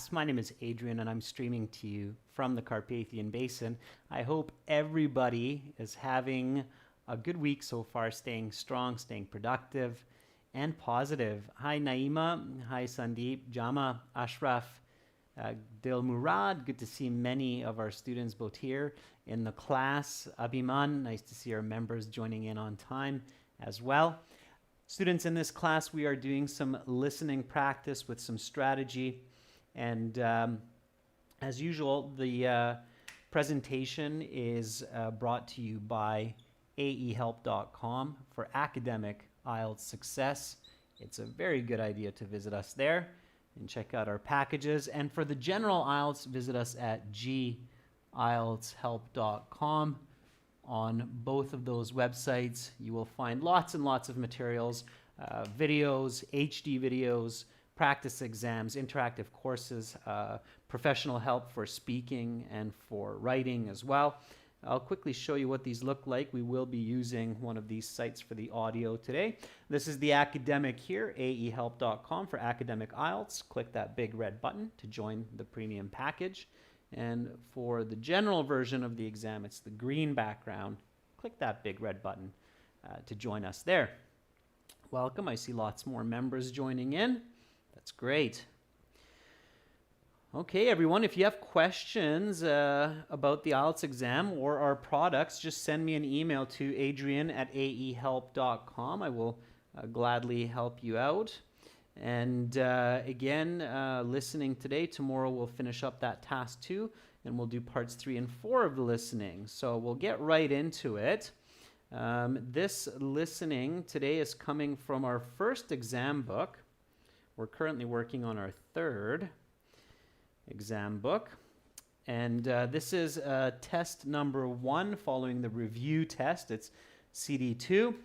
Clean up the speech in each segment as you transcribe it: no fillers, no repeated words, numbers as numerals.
class. My name is Adrian and I'm streaming to you from the Carpathian Basin. I hope everybody is having a good week so far, staying strong, staying productive and positive. Hi Naima, hi Sandeep, Jama, Ashraf, Dil Murad. Good to see many of our students both here in the class. Abhiman, nice to see our members joining in on time as well. Students, in this class, we are doing some listening practice with some strategy. And as usual, the presentation is brought to you by aehelp.com for academic IELTS success. It's a very good idea to visit us there and check out our packages. And for the general IELTS, visit us at gieltshelp.com. On both of those websites, you will find lots and lots of materials, videos, HD videos, practice exams, interactive courses, professional help for speaking and for writing as well. I'll quickly show you what these look like. We will be using one of these sites for the audio today. This is the academic here, aehelp.com for academic IELTS. Click that big red button to join the premium package. And for the general version of the exam, it's the green background. Click that big red button to join us there. Welcome. I see lots more members joining in. That's great. Okay, everyone, if you have questions about the IELTS exam or our products, just send me an email to adrian@aehelp.com. I will gladly help you out. And again, listening today, tomorrow we'll finish up that task 2 and we'll do parts 3 and 4 of the listening. So we'll get right into it. This listening today is coming from our first exam book. We're currently working on our third exam book. And this is test number 1 following the review test. It's CD2.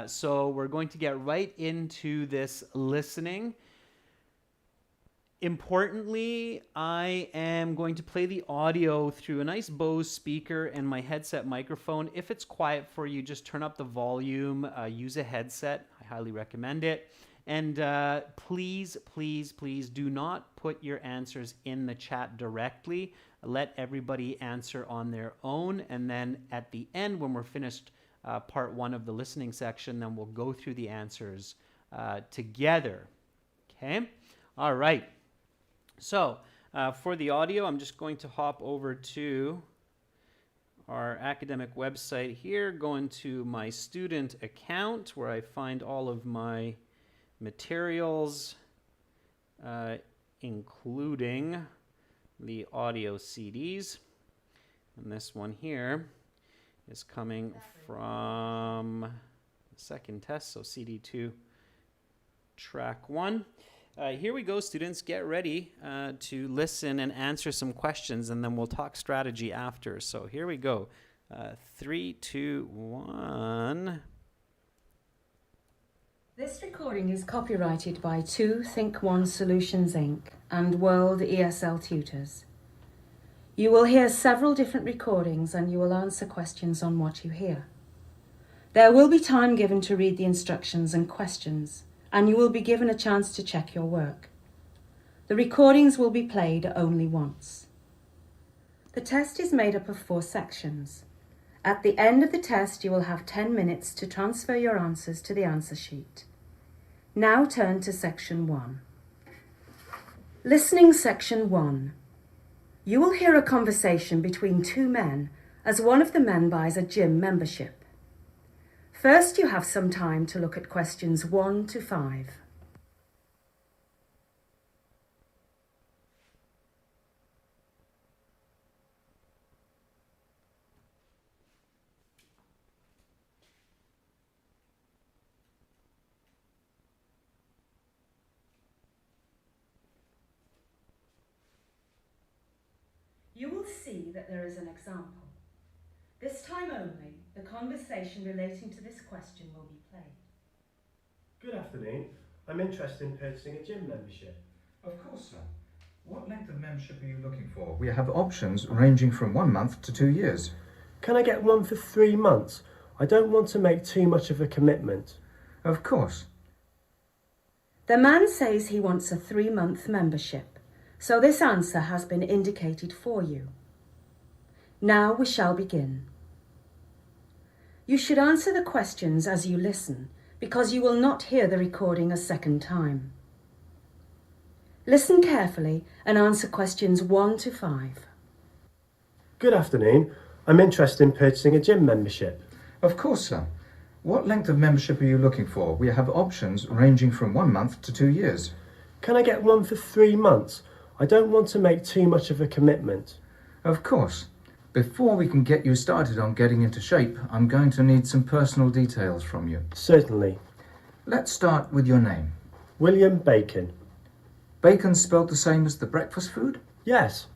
So we're going to get right into this listening. Importantly, I am going to play the audio through a nice Bose speaker and my headset microphone. If it's quiet for you, just turn up the volume, use a headset. I highly recommend it. And please, please, please do not put your answers in the chat directly. Let everybody answer on their own. And then at the end, when we're finished part 1 of the listening section, then we'll go through the answers together. Okay? All right. So for the audio, I'm just going to hop over to our academic website here, go into my student account where I find all of my materials, including the audio CDs. And this one here is coming from the second test, so CD2 track 1. Here we go, students. Get ready to listen and answer some questions, and then we'll talk strategy after. So here we go. 3, 2, 1. This recording is copyrighted by 2 Think One Solutions Inc. and World ESL Tutors. You will hear several different recordings and you will answer questions on what you hear. There will be time given to read the instructions and questions, and you will be given a chance to check your work. The recordings will be played only once. The test is made up of 4 sections. At the end of the test, you will have 10 minutes to transfer your answers to the answer sheet. Now turn to section 1. Listening section 1. You will hear a conversation between 2 men as one of the men buys a gym membership. First, you have some time to look at questions 1 to 5. You will see that there is an example. This time only, the conversation relating to this question will be played. Good afternoon. I'm interested in purchasing a gym membership. Of course, sir. What length of membership are you looking for? We have options ranging from 1 month to 2 years. Can I get one for 3 months? I don't want to make too much of a commitment. Of course. The man says he wants a 3-month membership. So this answer has been indicated for you. Now we shall begin. You should answer the questions as you listen, because you will not hear the recording a second time. Listen carefully and answer questions 1 to 5. Good afternoon. I'm interested in purchasing a gym membership. Of course, sir. What length of membership are you looking for? We have options ranging from 1 month to 2 years. Can I get one for 3 months? I don't want to make too much of a commitment. Of course. Before we can get you started on getting into shape, I'm going to need some personal details from you. Certainly. Let's start with your name. William Bacon. Bacon spelled the same as the breakfast food? Yes.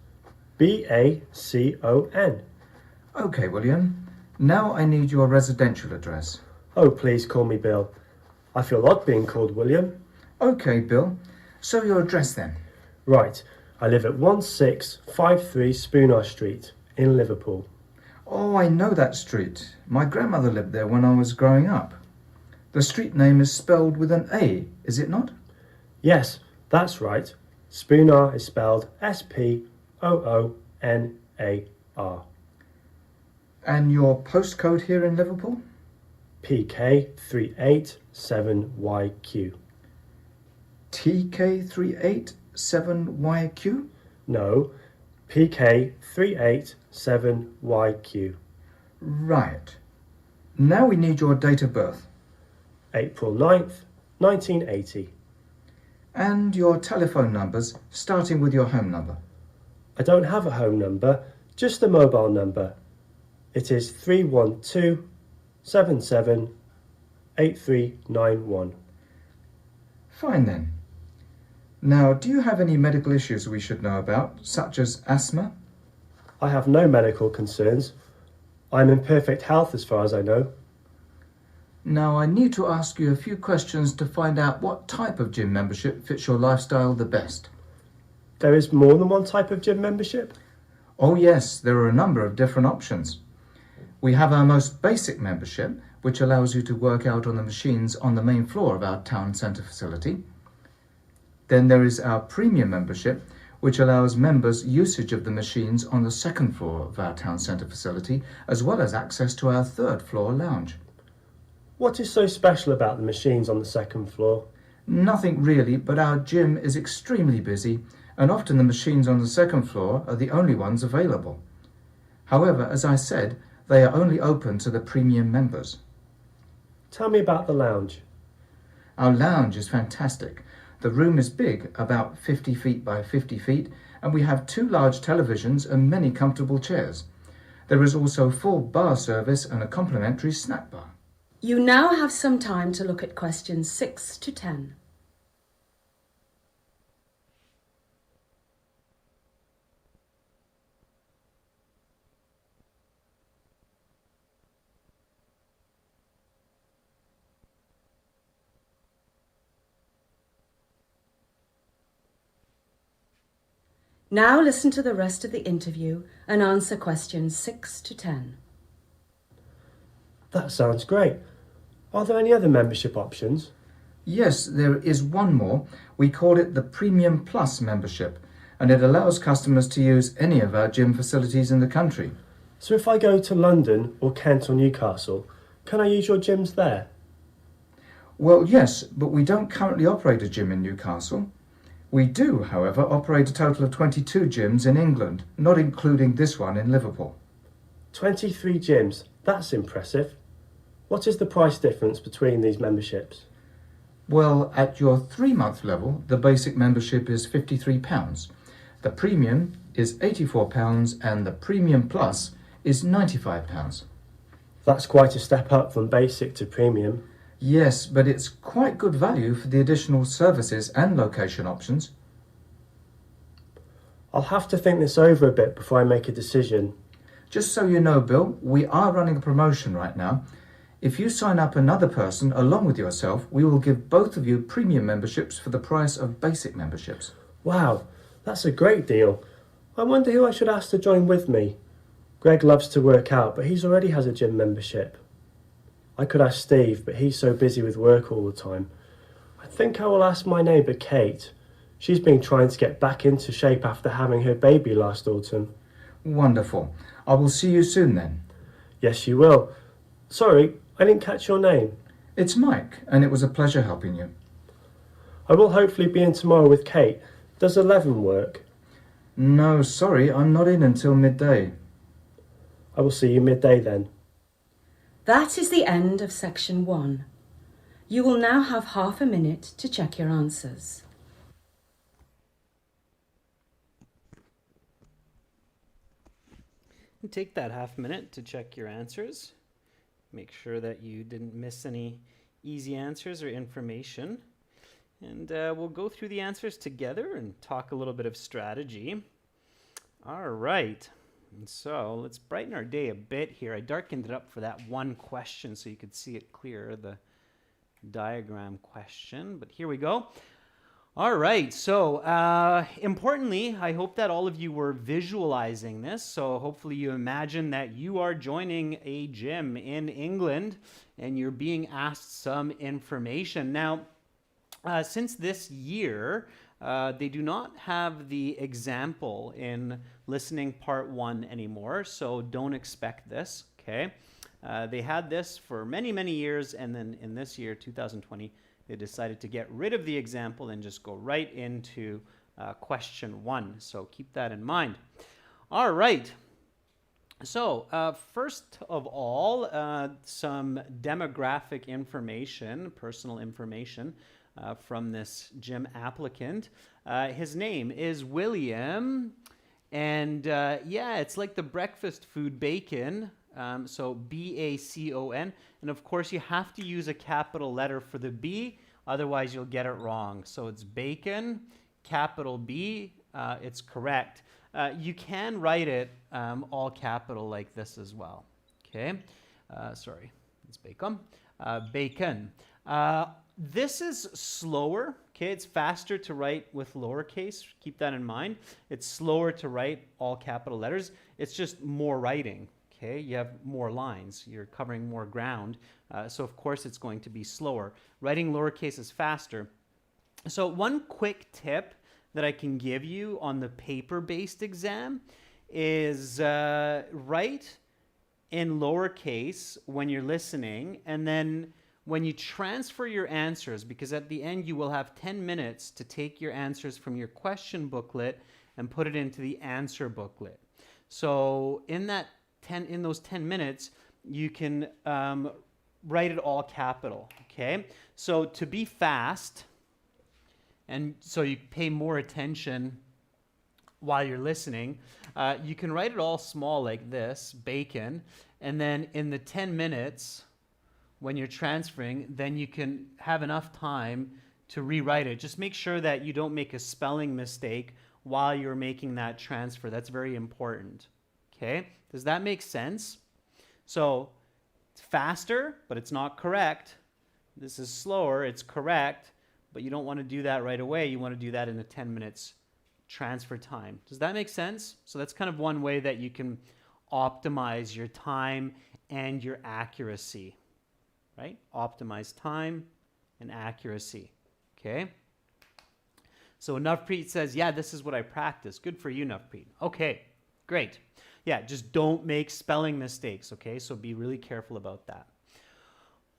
B-A-C-O-N. Okay, William. Now I need your residential address. Oh, please call me Bill. I feel odd being called William. Okay, Bill. So your address then? Right. I live at 1653 Spooner Street in Liverpool. Oh, I know that street. My grandmother lived there when I was growing up. The street name is spelled with an A, is it not? Yes, that's right. Spooner is spelled S-P-O-O-N-A-R. And your postcode here in Liverpool? PK387YQ. TK387YQ? No, PK387YQ. Right. Now we need your date of birth. April 9th, 1980. And your telephone numbers, starting with your home number. I don't have a home number, just a mobile number. It is 312-77-8391. Fine then. Now, do you have any medical issues we should know about, such as asthma? I have no medical concerns. I'm in perfect health as far as I know. Now, I need to ask you a few questions to find out what type of gym membership fits your lifestyle the best. There is more than one type of gym membership? Oh yes, there are a number of different options. We have our most basic membership, which allows you to work out on the machines on the main floor of our town centre facility. Then there is our premium membership, which allows members usage of the machines on the second floor of our town centre facility, as well as access to our third floor lounge. What is so special about the machines on the second floor? Nothing really, but our gym is extremely busy, and often the machines on the second floor are the only ones available. However, as I said, they are only open to the premium members. Tell me about the lounge. Our lounge is fantastic. The room is big, about 50 feet by 50 feet, and we have 2 large televisions and many comfortable chairs. There is also full bar service and a complimentary snack bar. You now have some time to look at questions 6 to 10. Now listen to the rest of the interview and answer questions 6 to 10. That sounds great. Are there any other membership options? Yes, there is one more. We call it the Premium Plus membership, and it allows customers to use any of our gym facilities in the country. So if I go to London or Kent or Newcastle, can I use your gyms there? Well, yes, but we don't currently operate a gym in Newcastle. We do, however, operate a total of 22 gyms in England, not including this one in Liverpool. 23 gyms. That's impressive. What is the price difference between these memberships? Well, at your 3-month level, the basic membership is £53. The premium is £84 and the Premium Plus is £95. That's quite a step up from basic to premium. Yes, but it's quite good value for the additional services and location options. I'll have to think this over a bit before I make a decision. Just so you know, Bill, we are running a promotion right now. If you sign up another person along with yourself, we will give both of you premium memberships for the price of basic memberships. Wow, that's a great deal. I wonder who I should ask to join with me. Greg loves to work out, but he's already has a gym membership. I could ask Steve, but he's so busy with work all the time. I think I will ask my neighbour Kate. She's been trying to get back into shape after having her baby last autumn. Wonderful. I will see you soon then. Yes, you will. Sorry, I didn't catch your name. It's Mike, and it was a pleasure helping you. I will hopefully be in tomorrow with Kate. Does 11 work? No, sorry, I'm not in until midday. I will see you midday then. That is the end of section 1. You will now have half a minute to check your answers. Take that half minute to check your answers. Make sure that you didn't miss any easy answers or information. And we'll go through the answers together and talk a little bit of strategy. All right. And so let's brighten our day a bit here. I darkened it up for that one question so you could see it clearer, the diagram question. But here we go. All right. So importantly, I hope that all of you were visualizing this. So hopefully you imagine that you are joining a gym in England and you're being asked some information. Now, since this year, they do not have the example in listening part 1 anymore, so don't expect this, okay? They had this for many, many years, and then in this year, 2020, they decided to get rid of the example and just go right into question 1, so keep that in mind. All right. So first of all, some demographic information, personal information, from this gym applicant. His name is William, and yeah, it's like the breakfast food bacon, so B-A-C-O-N, and of course you have to use a capital letter for the B, otherwise you'll get it wrong. So it's bacon, capital B, it's correct. You can write it all capital like this as well, okay? Sorry, it's bacon. Bacon. This is slower, okay? It's faster to write with lowercase. Keep that in mind. It's slower to write all capital letters. It's just more writing, okay? You have more lines. You're covering more ground. So, of course, it's going to be slower. Writing lowercase is faster. So one quick tip that I can give you on the paper-based exam is write in lowercase when you're listening, and then when you transfer your answers, because at the end you will have 10 minutes to take your answers from your question booklet and put it into the answer booklet. So in those 10 minutes, you can write it all capital, okay? So to be fast, and so you pay more attention while you're listening, you can write it all small like this, bacon, and then in the 10 minutes, when you're transferring, then you can have enough time to rewrite it. Just make sure that you don't make a spelling mistake while you're making that transfer. That's very important, okay? Does that make sense? So it's faster, but it's not correct. This is slower, it's correct, but you don't want to do that right away. You want to do that in the 10 minutes transfer time. Does that make sense? So that's kind of one way that you can optimize your time and your accuracy, right? Optimize time and accuracy, okay? So Navpreet says, yeah, this is what I practice. Good for you, Navpreet. Okay, great. Yeah, just don't make spelling mistakes, okay? So be really careful about that.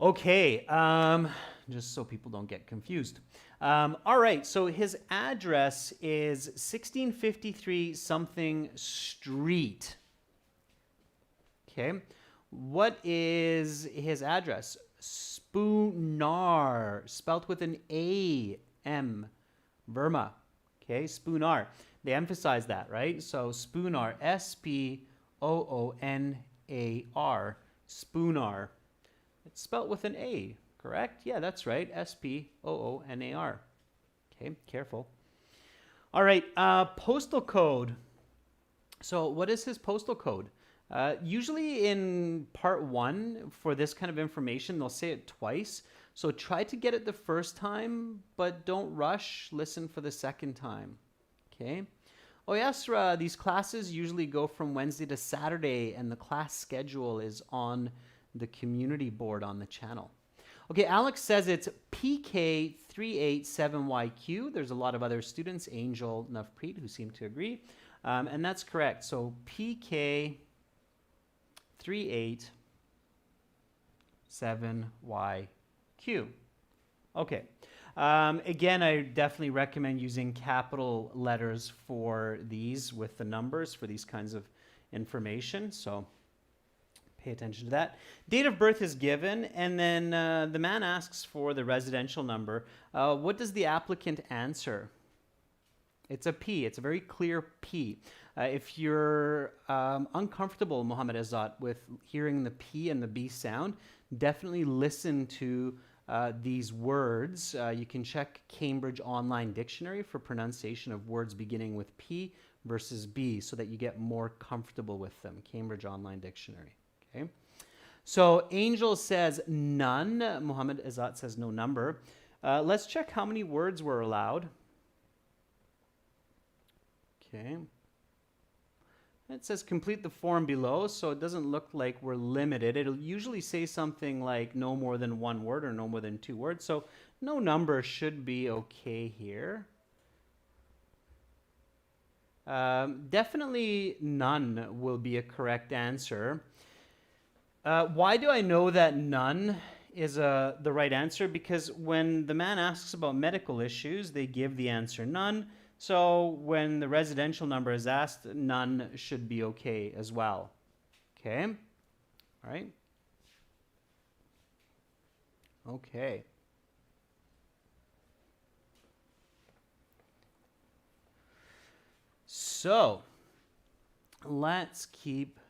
Okay, just so people don't get confused. All right, so his address is 1653 something street. Okay, what is his address? Spoonar, spelt with an A-M, Burma. Okay, Spoonar. They emphasize that, right? So Spoonar, S-P-O-O-N-A-R, Spoonar. It's spelt with an A, correct? Yeah, that's right, S-P-O-O-N-A-R. Okay, careful. All right, postal code. So what is his postal code? Usually in part 1 for this kind of information, they'll say it twice. So try to get it the first time, but don't rush. Listen for the second time. Okay. Oh yes, these classes usually go from Wednesday to Saturday, and the class schedule is on the community board on the channel. Okay, Alex says it's PK387YQ. There's a lot of other students, Angel, Navpreet, who seem to agree. And that's correct. So PK387YQ. Okay. Again, I definitely recommend using capital letters for these with the numbers for these kinds of information. So pay attention to that. Date of birth is given, and then the man asks for the residential number. What does the applicant answer? It's a P. It's a very clear P. If you're uncomfortable, Mohammed Azat, with hearing the P and the B sound, definitely listen to these words. You can check Cambridge Online Dictionary for pronunciation of words beginning with P versus B so that you get more comfortable with them. Cambridge Online Dictionary. Okay. So Angel says none. Mohammed Azat says no number. Let's check how many words were allowed. Okay. It says complete the form below, so it doesn't look like we're limited. It'll usually say something like no more than one word or no more than 2 words. So no number should be okay here. Definitely none will be a correct answer. Why do I know that none is the right answer? Because when the man asks about medical issues, they give the answer none. So when the residential number is asked, none should be okay as well. Okay? All right? Okay. So let's keep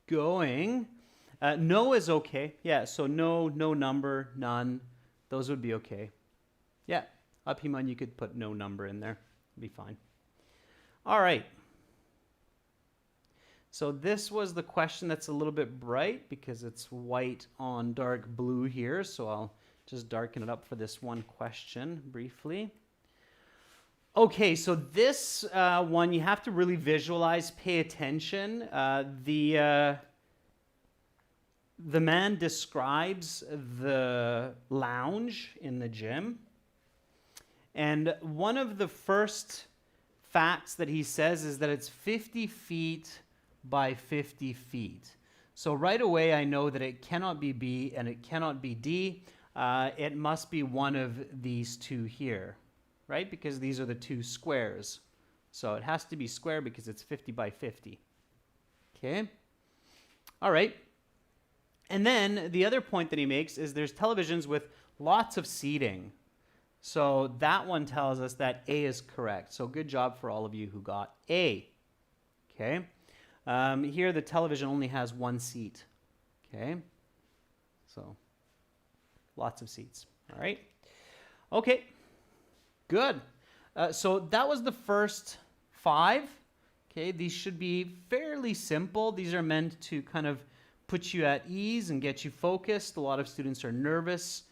going. No is okay. Yeah, so no number, none. Those would be okay. Yeah. Abhiman, you could put no number in there. It'd be fine. All right. So this was the question that's a little bit bright because it's white on dark blue here. So I'll just darken it up for this one question briefly. Okay, so this one you have to really visualize, pay attention. The man describes the lounge in the gym. And one of the first facts that he says is that it's 50 feet by 50 feet. So right away I know that it cannot be B and it cannot be D. It must be one of these two here, right? Because these are the two squares. So it has to be square because it's 50 by 50. Okay? All right. And then the other point that he makes is there's televisions with lots of seating. So that one tells us that A is correct. So good job for all of you who got A. Okay. Here the television only has one seat. Okay. So lots of seats. All right. Okay. Good. So that was the first 5. Okay. These should be fairly simple. These are meant to kind of put you at ease and get you focused. A lot of students are nervous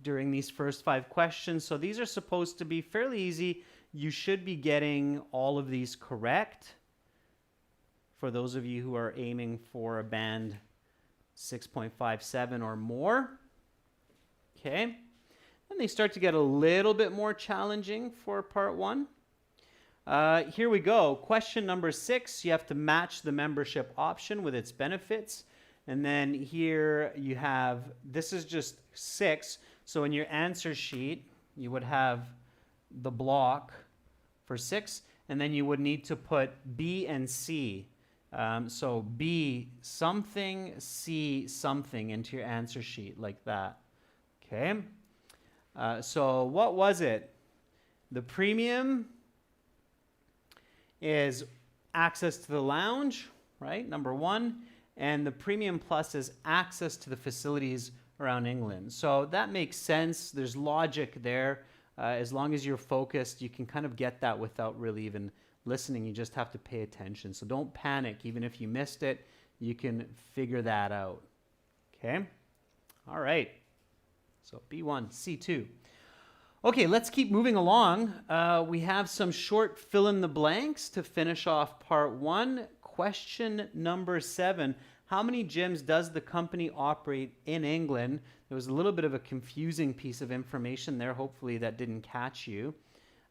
during these first 5 questions. So these are supposed to be fairly easy. You should be getting all of these correct. For those of you who are aiming for a band 6.57 or more. Okay. Then they start to get a little bit more challenging for part 1. Here we go. Question number 6. You have to match the membership option with its benefits. And then here you have, this is just 6. So in your answer sheet, you would have the block for 6. And then you would need to put B and C. So B something, C something into your answer sheet like that. Okay. So what was it? The premium is access to the lounge, right? Number 1. And the premium plus is access to the facilities around England. So that makes sense. There's logic there. As long as you're focused, you can kind of get that without really even listening. You just have to pay attention. So don't panic. Even if you missed it, you can figure that out. Okay? All right. So B1, C2. Okay, let's keep moving along. We have some short fill in the blanks to finish off part 1. Question number 7. How many gyms does the company operate in England? There was a little bit of a confusing piece of information there. Hopefully that didn't catch you.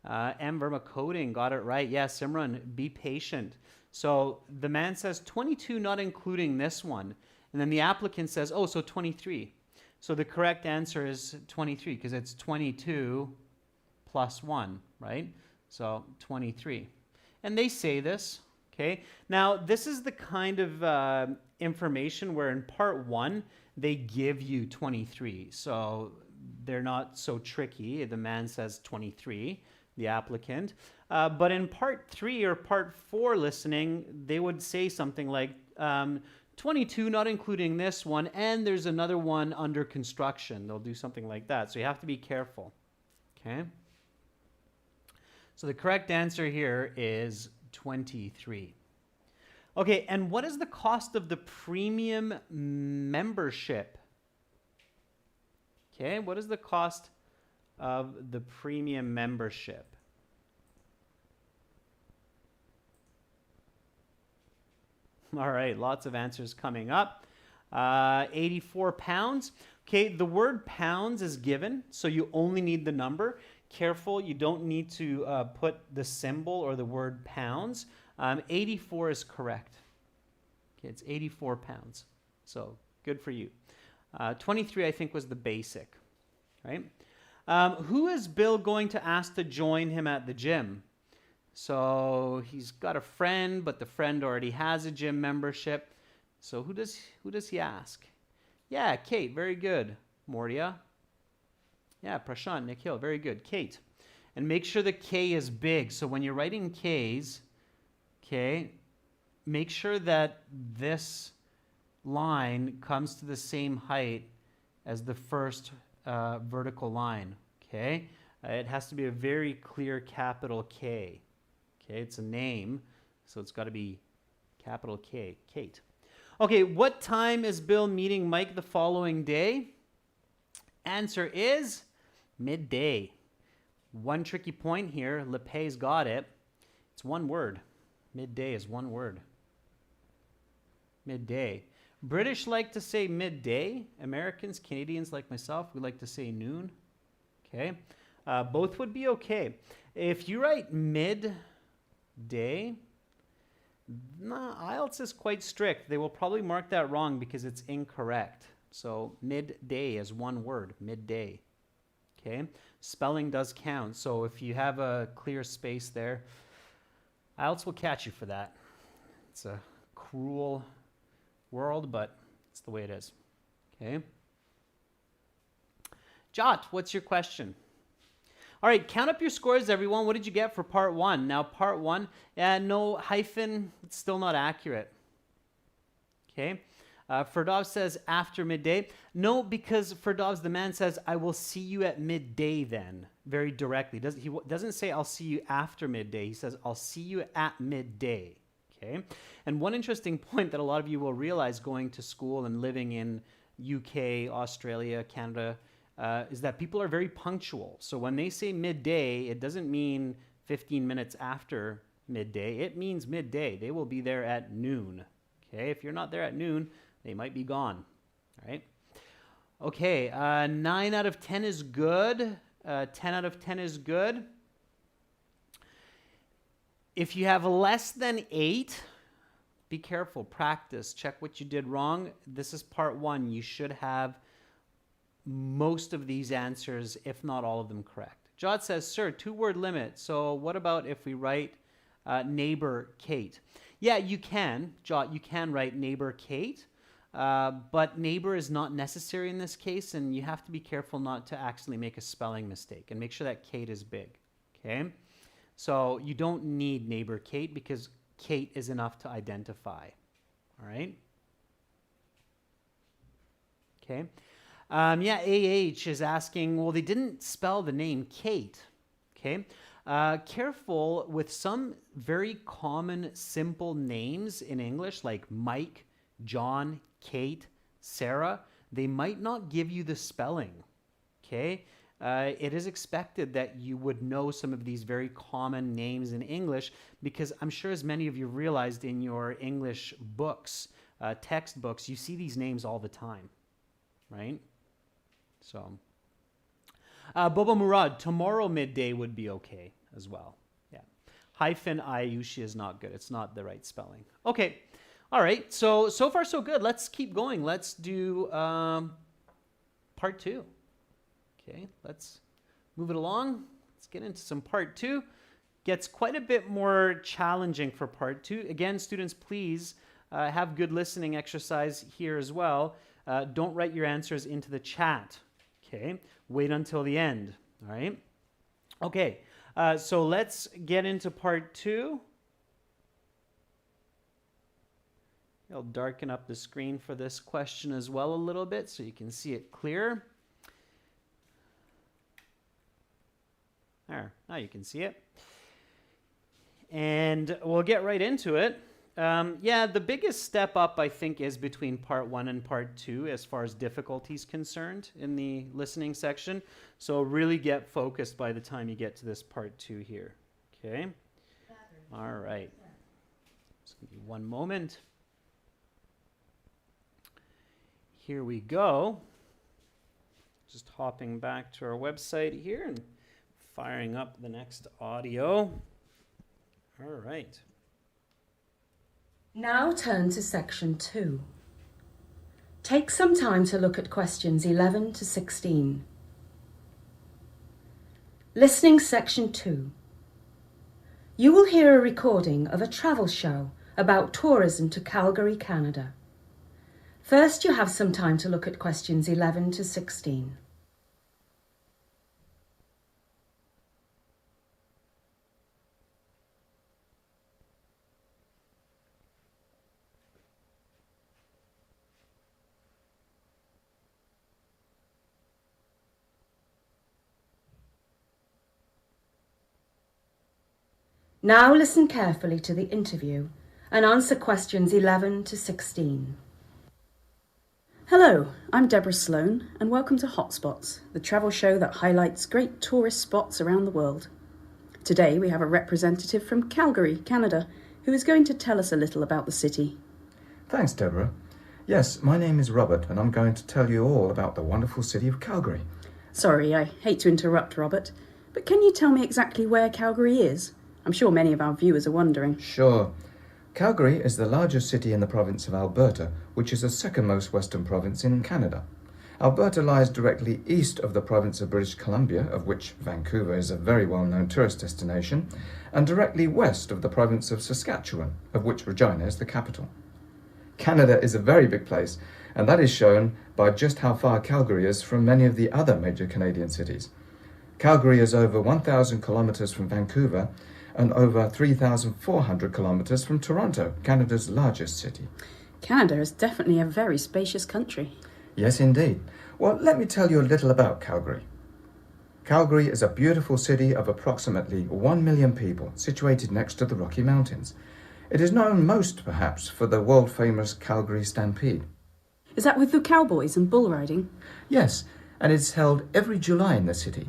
M. Verma Coding got it right. Yeah, Simran, be patient. So the man says 22, not including this one. And then the applicant says, oh, so 23. So the correct answer is 23 because it's 22 plus 1, right? So 23. And they say this, okay? Now, this is the kind of information where in part 1, they give you 23. So they're not so tricky. The man says 23, the applicant. But in part 3 or part 4 listening, they would say something like 22, not including this one, and there's another one under construction. They'll do something like that. So you have to be careful, okay? So the correct answer here is 23. Okay, and what is the cost of the premium membership? Okay, what is the cost of the premium membership? All right, lots of answers coming up. 84 pounds. Okay, the word pounds is given, so you only need the number. Careful, you don't need to put the symbol or the word pounds. 84 is correct. Okay, it's 84 pounds. So good for you. 23, I think, was the basic, right? Who is Bill going to ask to join him at the gym? So he's got a friend, but the friend already has a gym membership. So who does he ask? Yeah, Kate, very good. Mordia. Yeah, Prashant, Nikhil, very good. Kate. And make sure the K is big. So when you're writing Ks, okay, make sure that this line comes to the same height as the first vertical line, okay? It has to be a very clear capital K. Okay, it's a name, so it's got to be capital K, Kate. Okay, what time is Bill meeting Mike the following day? Answer is midday. One tricky point here, Lepay's got it. It's one word. Midday is one word. Midday. British like to say midday. Americans, Canadians like myself, we like to say noon. Okay, both would be okay. If you write midday, IELTS is quite strict. They will probably mark that wrong because it's incorrect. So midday is one word, midday. Okay, spelling does count. So if you have a clear space there, IELTS will catch you for that. It's a cruel world, but it's the way it is. Okay. Jot, what's your question? All right, count up your scores, everyone. What did you get for part 1? Now, part 1, no hyphen, it's still not accurate. Okay. Ferdov says after midday. No, because Ferdov's the man says, I will see you at midday then, very directly. He doesn't say, I'll see you after midday. He says, I'll see you at midday. Okay. And one interesting point that a lot of you will realize going to school and living in UK, Australia, Canada, is that people are very punctual. So when they say midday, it doesn't mean 15 minutes after midday. It means midday. They will be there at noon. Okay, if you're not there at noon, they might be gone. All right. Okay, 9 out of 10 is good. 10 out of 10 is good. If you have less than 8, be careful. Practice. Check what you did wrong. This is part 1. You should have most of these answers, if not all of them, correct. Jod says, sir, 2-word limit. So what about if we write neighbor Kate? Yeah, you can, Jod, you can write neighbor Kate, but neighbor is not necessary in this case, and you have to be careful not to accidentally make a spelling mistake, and make sure that Kate is big, okay? So you don't need neighbor Kate because Kate is enough to identify, all right? Okay. Yeah, AH is asking, well, they didn't spell the name Kate, okay? Careful with some very common, simple names in English, like Mike, John, Kate, Sarah. They might not give you the spelling, okay? It is expected that you would know some of these very common names in English because I'm sure as many of you realized in your English books, textbooks, you see these names all the time, right? So, Bobo Murad, tomorrow midday would be okay as well. Yeah. Hyphen Ayushi is not good. It's not the right spelling. Okay. All right. So far so good. Let's keep going. Let's do part 2. Okay. Let's move it along. Let's get into some part 2. Gets quite a bit more challenging for part 2. Again, students, please have good listening exercise here as well. Don't write your answers into the chat. Okay. Wait until the end. All right. Okay. So let's get into part 2. I'll darken up the screen for this question as well a little bit so you can see it clear. There, now you can see it. And we'll get right into it. Yeah, the biggest step up, I think, is between part 1 and part 2 as far as difficulty is concerned in the listening section. So really get focused by the time you get to this part 2 here. Okay? All right. Just give me one moment. Here we go. Just hopping back to our website here and firing up the next audio. All right. Now turn to section 2. Take some time to look at questions 11 to 16. Listening section 2. You will hear a recording of a travel show about tourism to Calgary, Canada. First, you have some time to look at questions 11 to 16. Now listen carefully to the interview and answer questions 11 to 16. Hello, I'm Deborah Sloan and welcome to Hotspots, the travel show that highlights great tourist spots around the world. Today we have a representative from Calgary, Canada, who is going to tell us a little about the city. Thanks, Deborah. Yes, my name is Robert and I'm going to tell you all about the wonderful city of Calgary. Sorry, I hate to interrupt, Robert, but can you tell me exactly where Calgary is? I'm sure many of our viewers are wondering. Sure. Calgary is the largest city in the province of Alberta, which is the second most western province in Canada. Alberta lies directly east of the province of British Columbia, of which Vancouver is a very well-known tourist destination, and directly west of the province of Saskatchewan, of which Regina is the capital. Canada is a very big place, and that is shown by just how far Calgary is from many of the other major Canadian cities. Calgary is over 1,000 kilometres from Vancouver, and over 3,400 kilometres from Toronto, Canada's largest city. Canada is definitely a very spacious country. Yes, indeed. Well, let me tell you a little about Calgary. Calgary is a beautiful city of approximately 1 million people, situated next to the Rocky Mountains. It is known most, perhaps, for the world-famous Calgary Stampede. Is that with the cowboys and bull riding? Yes, and it's held every July in the city.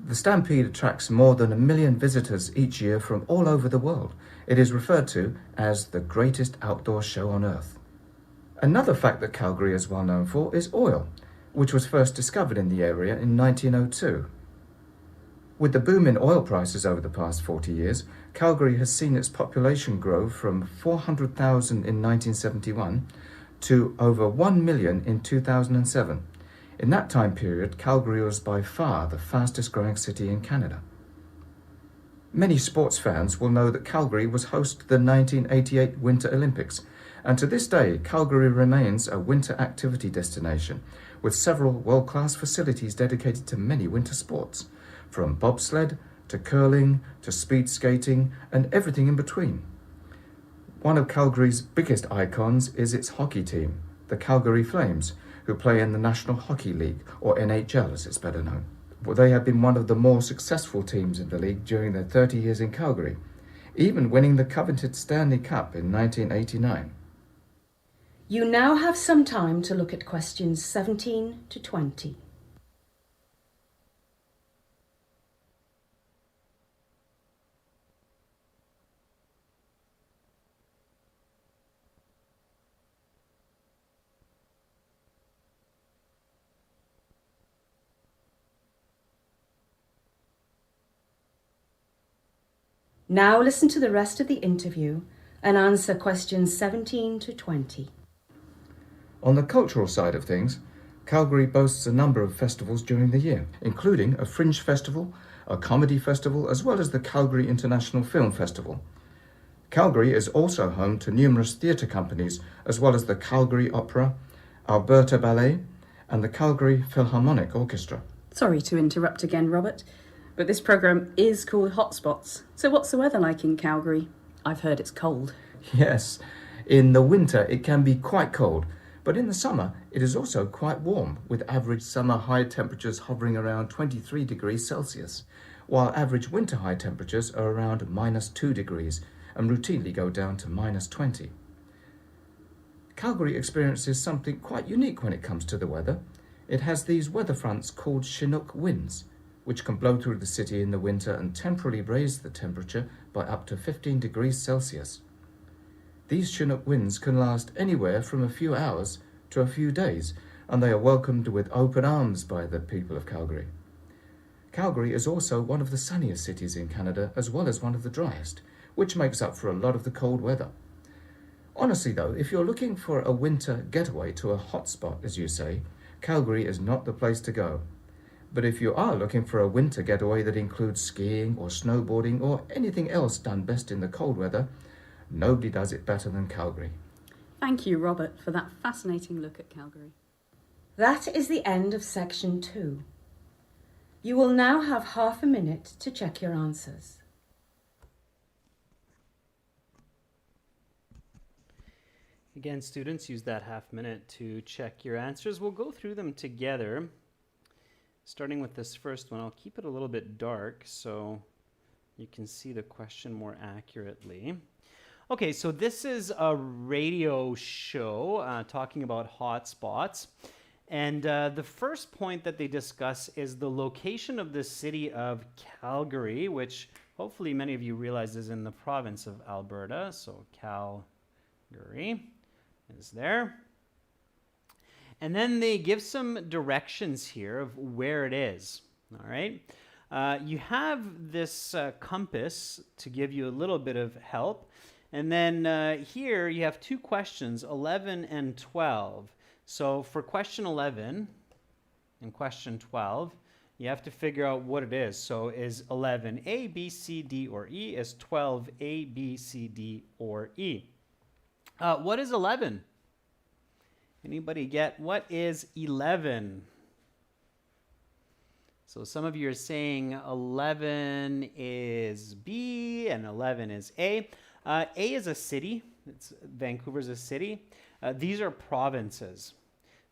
The Stampede attracts more than 1 million visitors each year from all over the world. It is referred to as the greatest outdoor show on earth. Another fact that Calgary is well known for is oil, which was first discovered in the area in 1902. With the boom in oil prices over the past 40 years, Calgary has seen its population grow from 400,000 in 1971 to over 1 million in 2007. In that time period, Calgary was by far the fastest growing city in Canada. Many sports fans will know that Calgary was host to the 1988 Winter Olympics, and to this day, Calgary remains a winter activity destination, with several world-class facilities dedicated to many winter sports, from bobsled to curling to speed skating and everything in between. One of Calgary's biggest icons is its hockey team, the Calgary Flames, who play in the National Hockey League, or NHL as it's better known. They have been one of the more successful teams in the league during their 30 years in Calgary, even winning the coveted Stanley Cup in 1989. You now have some time to look at questions 17 to 20. Now listen to the rest of the interview and answer questions 17 to 20. On the cultural side of things, Calgary boasts a number of festivals during the year, including a fringe festival, a comedy festival, as well as the Calgary International Film Festival. Calgary is also home to numerous theatre companies, as well as the Calgary Opera, Alberta Ballet, and the Calgary Philharmonic Orchestra. Sorry to interrupt again, Robert, but this programme is called Hotspots. So what's the weather like in Calgary? I've heard it's cold. Yes, in the winter it can be quite cold, but in the summer it is also quite warm, with average summer high temperatures hovering around 23 degrees Celsius, while average winter high temperatures are around -2 degrees and routinely go down to -20. Calgary experiences something quite unique when it comes to the weather. It has these weather fronts called Chinook winds, which can blow through the city in the winter and temporarily raise the temperature by up to 15 degrees Celsius. These Chinook winds can last anywhere from a few hours to a few days, and they are welcomed with open arms by the people of Calgary. Calgary is also one of the sunniest cities in Canada, as well as one of the driest, which makes up for a lot of the cold weather. Honestly though, if you're looking for a winter getaway to a hotspot, as you say, Calgary is not the place to go. But if you are looking for a winter getaway that includes skiing or snowboarding or anything else done best in the cold weather, nobody does it better than Calgary. Thank you, Robert, for that fascinating look at Calgary. That is the end of section 2. You will now have half a minute to check your answers. Again, students, use that half minute to check your answers. We'll go through them together. Starting with this first one, I'll keep it a little bit dark so you can see the question more accurately. Okay, so this is a radio show talking about hotspots. And the first point that they discuss is the location of the city of Calgary, which hopefully many of you realize is in the province of Alberta. So Calgary is there. And then they give some directions here of where it is, all right? You have this compass to give you a little bit of help. And then here you have two questions, 11 and 12. So for question 11 and question 12, you have to figure out what it is. So is 11 A, B, C, D, or E? Is 12 A, B, C, D, or E? What is 11? Anybody get what is 11? So some of you are saying 11 is B and 11 is A. A is a city. Vancouver's a city. These are provinces.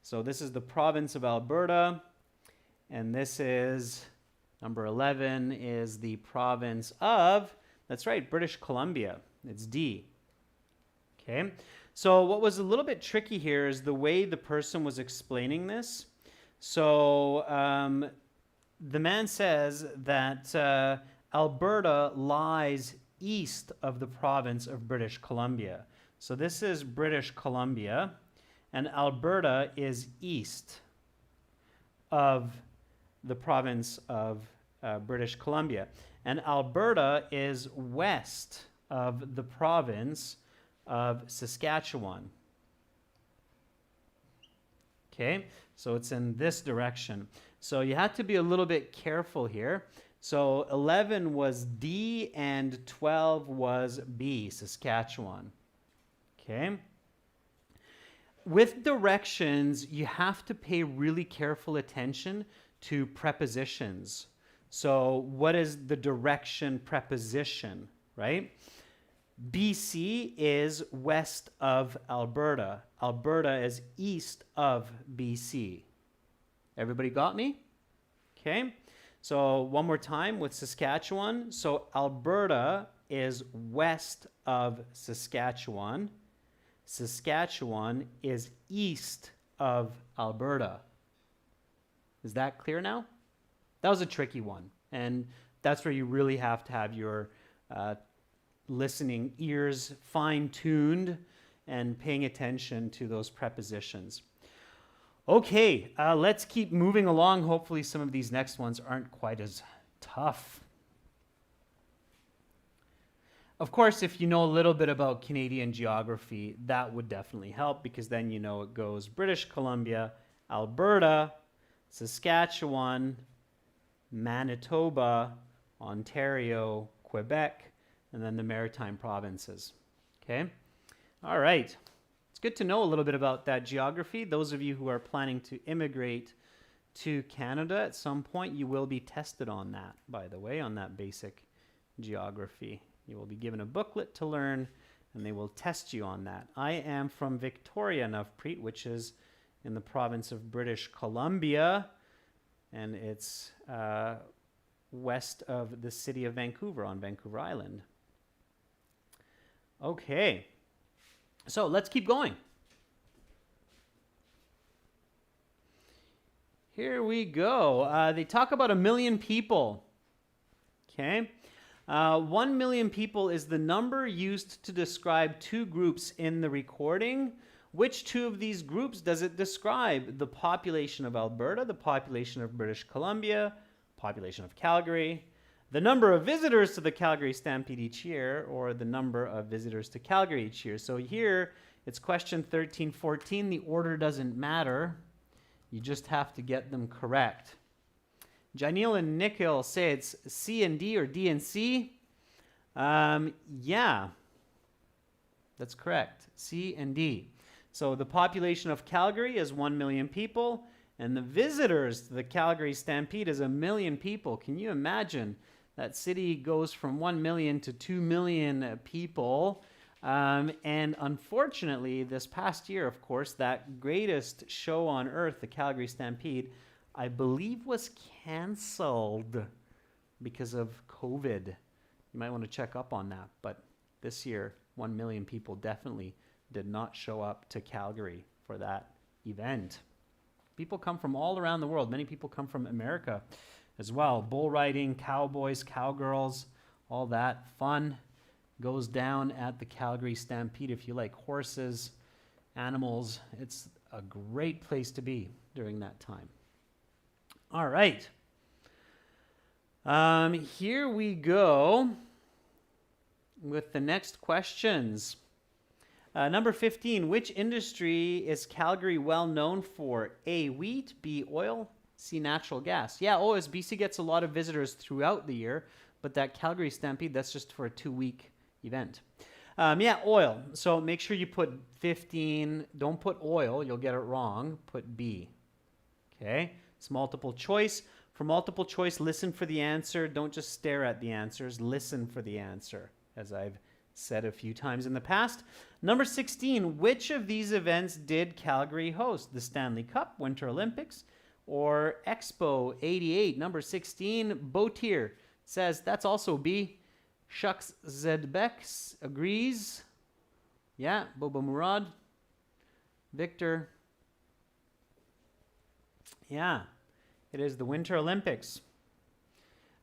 So this is the province of Alberta, and this is number 11 is the province of, that's right, British Columbia. It's D. Okay. So what was a little bit tricky here is the way the person was explaining this. So the man says that Alberta lies east of the province of British Columbia. So this is British Columbia, and Alberta is east of the province of British Columbia. And Alberta is west of the province of Saskatchewan. Okay, so it's in this direction. So you have to be a little bit careful here. So 11 was D and 12 was B, Saskatchewan. Okay. With directions, you have to pay really careful attention to prepositions. So what is the direction preposition, right? BC is west of Alberta. Alberta is east of BC. Everybody got me? Okay. So one more time with Saskatchewan. So Alberta is west of Saskatchewan. Saskatchewan is east of Alberta. Is that clear now? That was a tricky one. And that's where you really have to have your listening ears fine-tuned and paying attention to those prepositions. Okay, let's keep moving along. Hopefully some of these next ones aren't quite as tough. Of course, if you know a little bit about Canadian geography, that would definitely help, because then you know it goes British Columbia, Alberta, Saskatchewan, Manitoba, Ontario, Quebec, and then the Maritime provinces. Okay? All right. It's good to know a little bit about that geography. Those of you who are planning to immigrate to Canada at some point, you will be tested on that, by the way, on that basic geography. You will be given a booklet to learn, and they will test you on that. I am from Victoria, Navpreet, which is in the province of British Columbia, and it's west of the city of Vancouver on Vancouver Island. Okay, so let's keep going. Here we go. They talk about 1 million people. Okay. 1 million people is the number used to describe two groups in the recording. Which two of these groups does it describe? The population of Alberta, the population of British Columbia, population of Calgary, the number of visitors to the Calgary Stampede each year, or the number of visitors to Calgary each year. So here, it's question 13-14. The order doesn't matter. You just have to get them correct. Janil and Nikhil say it's C and D or D and C. Yeah, that's correct. C and D. So the population of Calgary is 1 million people, and the visitors to the Calgary Stampede is 1 million people. Can you imagine? That city goes from 1 million to 2 million people. And unfortunately, this past year, of course, that greatest show on earth, the Calgary Stampede, I believe was canceled because of COVID. You might want to check up on that. But this year, 1 million people definitely did not show up to Calgary for that event. People come from all around the world. Many people come from America as well. Bull riding, cowboys, cowgirls, all that fun goes down at the Calgary Stampede. If you like horses, animals, it's a great place to be during that time. All right. Here we go with the next questions. Number 15, which industry is Calgary well known for? A, wheat, B, oil, C, natural gas. Yeah, BC gets a lot of visitors throughout the year, but that Calgary Stampede, that's just for a 2-week event. Yeah, oil. So make sure you put 15. Don't put oil. You'll get it wrong. Put B. Okay? It's multiple choice. For multiple choice, listen for the answer. Don't just stare at the answers. Listen for the answer, as I've said a few times in the past. Number 16, which of these events did Calgary host? The Stanley Cup, Winter Olympics, or Expo 88? Number 16, Botier says that's also B. Shucks Zedbeck agrees. Yeah, Boba Murad. Victor. Yeah, it is the Winter Olympics.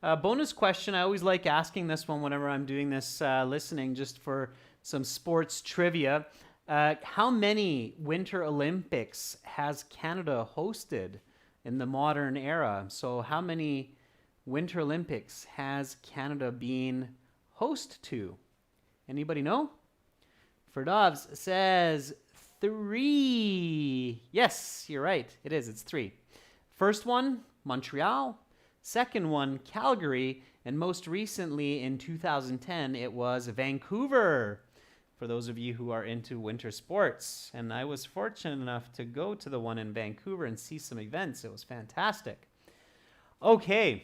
Bonus question, I always like asking this one whenever I'm doing this listening, just for some sports trivia. How many Winter Olympics has Canada hosted in the modern era? So how many Winter Olympics has Canada been host to? Anybody know? Ferdovs says 3. Yes, you're right. It is. It's 3. First one, Montreal. Second one, Calgary. And most recently, in 2010, it was Vancouver, for those of you who are into winter sports. And I was fortunate enough to go to the one in Vancouver and see some events. It was fantastic. Okay.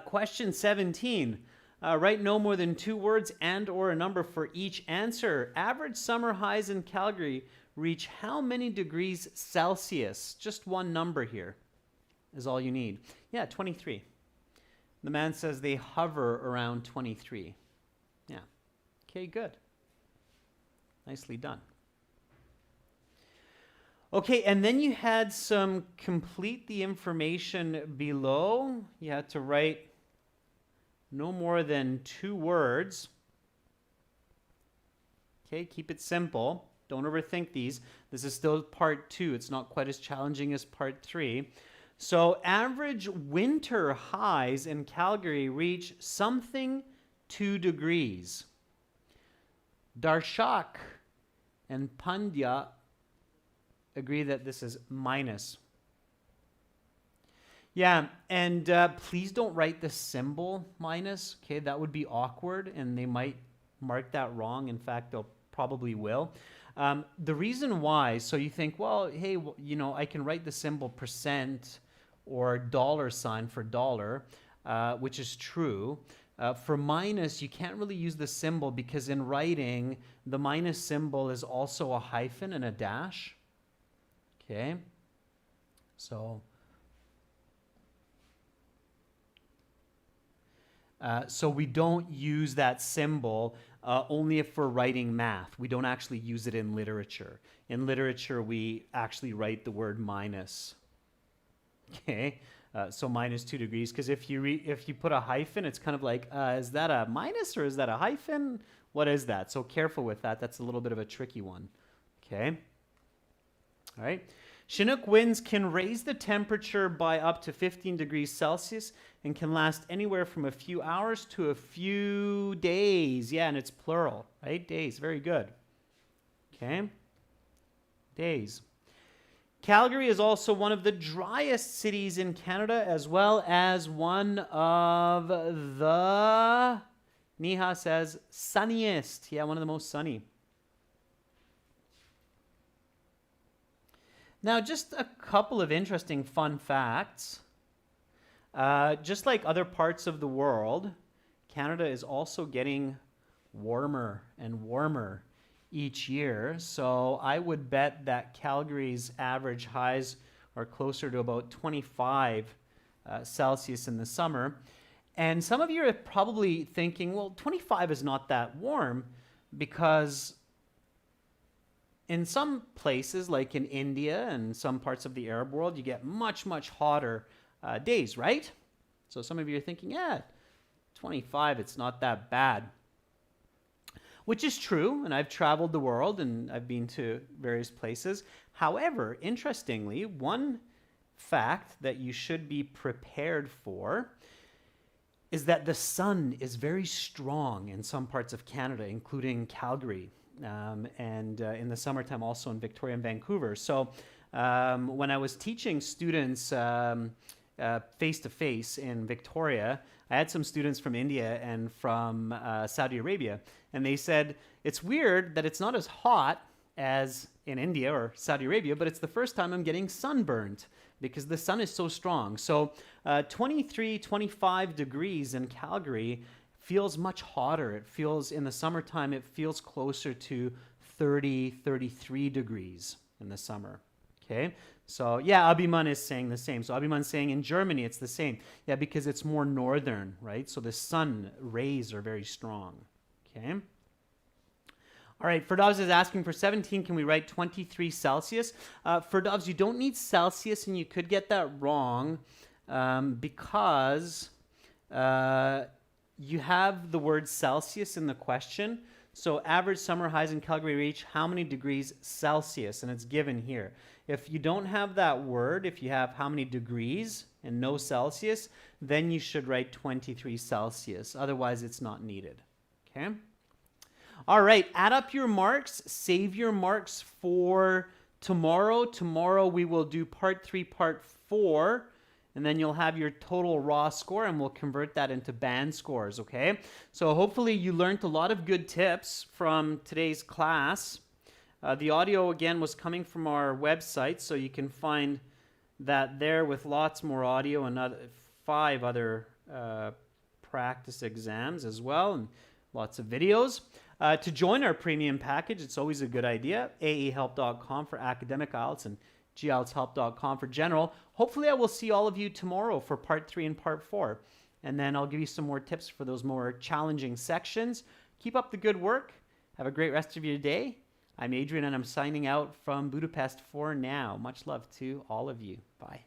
Question 17. Write no more than 2 words and or a number for each answer. Average summer highs in Calgary reach how many degrees Celsius? Just one number here is all you need. Yeah, 23. The man says they hover around 23. Yeah. Okay, good. Nicely done. Okay, and then you had some complete the information below. You had to write no more than 2 words. Okay, keep it simple. Don't overthink these. This is still part 2. It's not quite as challenging as part 3. So average winter highs in Calgary reach something 2 degrees. Darshak and Pandya agree that this is minus. Yeah, and please don't write the symbol minus. Okay, that would be awkward, and they might mark that wrong. In fact, they'll probably will. The reason why, so you think, well, hey, I can write the symbol percent or dollar sign for dollar, which is true. For minus, you can't really use the symbol because in writing, the minus symbol is also a hyphen and a dash. Okay, so we don't use that symbol only if we're writing math. We don't actually use it in literature. In literature, we actually write the word minus. Okay, so minus 2 degrees, because if you put a hyphen, it's kind of like, is that a minus or is that a hyphen? What is that? So careful with that. That's a little bit of a tricky one. Okay. All right. Chinook winds can raise the temperature by up to 15 degrees Celsius and can last anywhere from a few hours to a few days. Yeah, and it's plural, right? Days. Very good. Okay. Days. Calgary is also one of the driest cities in Canada, as well as one of the, Neha says, sunniest. Yeah, one of the most sunny. Now, just a couple of interesting fun facts. Just like other parts of the world, Canada is also getting warmer and warmer each year. So I would bet that Calgary's average highs are closer to about 25 Celsius in the summer. And some of you are probably thinking, well, 25 is not that warm, because in some places, like in India and some parts of the Arab world, you get much, much hotter days, right? So some of you are thinking, yeah, 25, it's not that bad. Which is true, and I've traveled the world and I've been to various places. However, interestingly, one fact that you should be prepared for is that the sun is very strong in some parts of Canada, including Calgary, and in the summertime also in Victoria and Vancouver. So when I was teaching students face-to-face in Victoria, I had some students from India and from Saudi Arabia, and they said, it's weird that it's not as hot as in India or Saudi Arabia, but it's the first time I'm getting sunburned because the sun is so strong. So 23, 25 degrees in Calgary feels much hotter. It feels, in the summertime, it feels closer to 30, 33 degrees in the summer. Okay, so yeah, Abiman is saying the same. So Abiman's saying in Germany it's the same. Yeah, because it's more northern, right? So the sun rays are very strong. Okay. All right, Ferdows is asking for 17. Can we write 23 Celsius? Ferdows, you don't need Celsius, and you could get that wrong because you have the word Celsius in the question. So average summer highs in Calgary reach how many degrees Celsius? And it's given here. If you don't have that word, if you have how many degrees and no Celsius, then you should write 23 Celsius. Otherwise, it's not needed. Okay? All right, add up your marks. Save your marks for tomorrow. Tomorrow we will do part 3, part 4. And then you'll have your total raw score, and we'll convert that into band scores, okay? So hopefully you learned a lot of good tips from today's class. The audio, again, was coming from our website, so you can find that there with lots more audio and 5 other practice exams as well, and lots of videos. To join our premium package, it's always a good idea. aehelp.com for academic IELTS and GIELTShelp.com for general. Hopefully I will see all of you tomorrow for part 3 and part 4. And then I'll give you some more tips for those more challenging sections. Keep up the good work. Have a great rest of your day. I'm Adrian, and I'm signing out from Budapest for now. Much love to all of you. Bye.